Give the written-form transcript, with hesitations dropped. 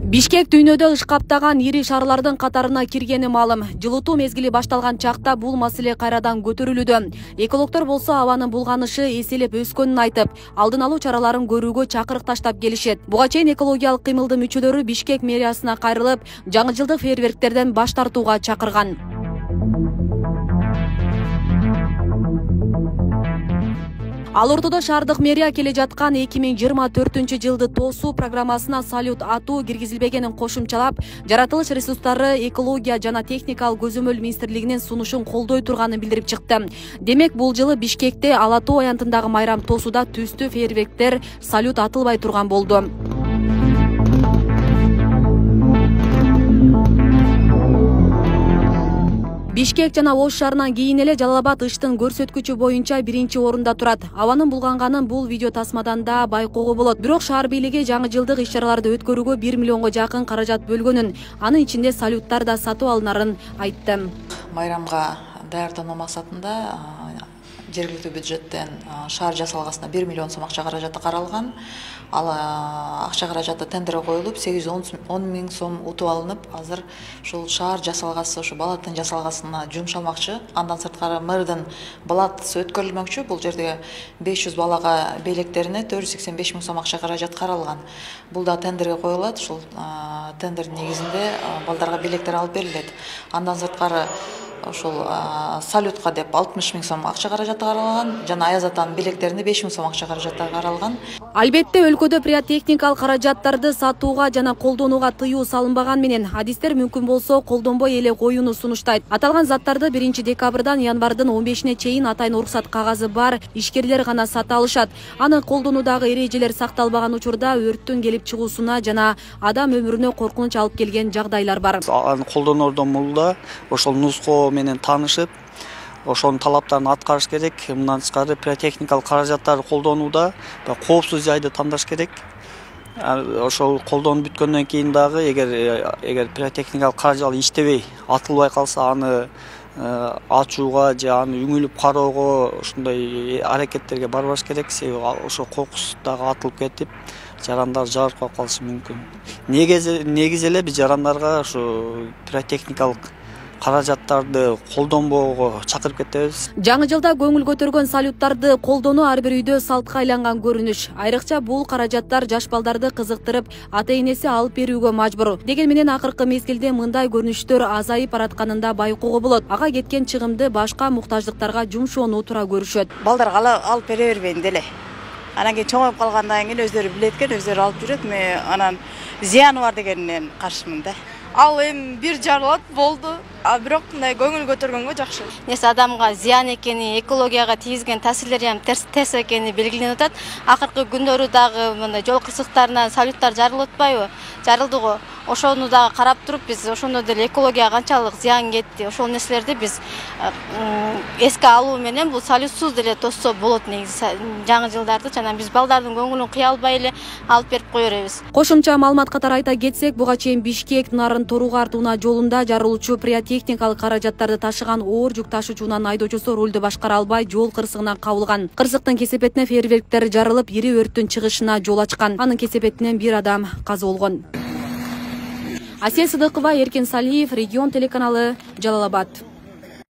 Бишкек дүйнөдө ыш каптаган ири шаарлардын катарына киргени маалым. Жылытуу мезгили башталган чакта бул маселе кайрадан көтөрүлүүдө. Экологдор болсо абанын булганышы эселеп өскөнүн айтып, алдын алуу чараларын көрүүгө чакырык таштап келишет. Буга чейин экологиялык кыймылдын мүчөлөрү Бишкек мэриясына кайрылып, жаңы жылдык фейерверктерден баш тартууга чакырган. Ал ортодо шаардык мэрия келе жаткан 2024-жылды тоосуу программасына салют атуу киргизилбегенин кошумчалап, жаратылыш ресурстары, экология жана техникалык көзөмөл министрлигинин сунушун колдой турганын билдирип чыкты. Демек, бул жылы Бишкекте Ала Тоо аянтындагы майрам тоосуда түстүү фейерверктер салют атылбай турган болду. Бишкек жана Ош шаарынан кийин эле Жалал Абад ыштын көрсөткүчү боюнча биринчи орунда турат. Абанын булганганын бул видео тасмадан да байкоого болот. Бирок шаар бийлиги жаңы жылдык иш-чараларды өткөрүүгө 1 миллионго жакын каражат бөлгөнүн, анын ичинде салюттар да сатып алынарын айтты. Майрамга даярдануу максатында жергиликтүү бюджеттен шаар жасалгасына 1 миллион сом акча каражаты каралган. Ал акча каражаты тендерге коюлуп 810 миң сом утуп алынып, азыр ушул шаар жасалгасы, ушу балаттын жасалгасына жумшалмакчы. Андан сырткары мэрдин балатысы өткөрүлмөкчү. Бул жерде 500 балага белектерине 485 миң сом акча каражат каралган. Бул да тендерге коюлат. Ушул тендердин негизинде балдарга белектер алып берилет. Андан сырткары ошол салютка деп 60 миң сом акча каражаты каралган, жана Аяз атанын билектерине 5 миң сом акча каражаты каралган. Албетте, өлкөдө пиротехникалык каражаттарды сатууга жана колдонууга тыюу салынбаган менен адистер мүмкүн болсо колдонбой эле коюуну сунуштайт. Аталган заттарды 1 декабрдан январдын 15-ине чейин атайын уруксат кагазы бар ишкерлер гана сата алышат. Аны колдонуудагы эрежелер сакталбаган учурда өрттүн келип чыгуусуна жана адам өмүрүнө коркунуч алып келген жагдайлар бар. Аны колдоноордон мурда ошол нуско менен таанышып, ошонун талаптарын аткарыш керек. Мындан тышкары пиротехникалык каражаттарды колдонууда коопсуз жайды тандаш керек. Ошол колдонуп бүткөндөн кийин дагы эгер пиротехникалык каражат иштебей, атылбай калса, аны ачууга же аны үңүлүп кароого ушундай аракеттерге барбаш керек. Себеби ошо кокус дагы атылып кетип, жарандар жарылып калышы мүмкүн. Негизи эле биз жарандарга ушу пиротехникалык каражаттарды колдонбоого чакырып кетебиз. Жаңы жылда көңүл көтөргөн салюттарды колдонуу ар бир үйдө салтка айланган көрүнүш. Айрыкча бул каражаттар жаш балдарды кызыктырып, ата-энеси алып берүүгө мажбур. Деген менен акыркы мезгилде мындай көрүнүштөр азайып баратканында байкоого болот. Ага кеткен чыгымды башка муктаждыктарга жумшоону туура көрүшөт. Балдарга алып бере бербейин деле. Анан кийин чоңоюп калгандан кийин өздөрү билет экен, өздөрү алып жүрөт. Мен анан зыяны бар дегенинен каршымын да. Ал эми бир жарылат болду, бирок мындай көңүл көтөргөнгө жакшы. Несі адамга зыян экени, экологияга тийгизген таасирлери ham терс экени белгиленип атат. Акыркы күндөрү дагы мындай жол кырсыктарынан салюттар жарылып атпайбы? Жарылды го. Ошону дагы карап туруп, биз ошондо деле экологияга канчалык зыян кетти, ошол нерселерди биз эске алуу менен бул салютсуз деле тоссо болот негизи. Жаңы жылдарды жана биз балдардын көңүлүн кыя албай эле алып берип кое беребиз. Кошумча маалымат катары айта кетсек, буга чейин Бишкек Нарын Торуга артууна жолунда жарылуучу пиротехникалык каражаттарды ташыган оор жүк ташуучунун айдоочусу рулду башкара албай жол кырсыгынан кабылган. Кырсыктын кесепетине фейерверктер жарылып, ири өрттүн чыгышына жол ачкан. Анын кесепетинен бир адам каза болгон. Асия Сыдыкова, Эркин Салиев, Регион телеканалы, Жалал Абад.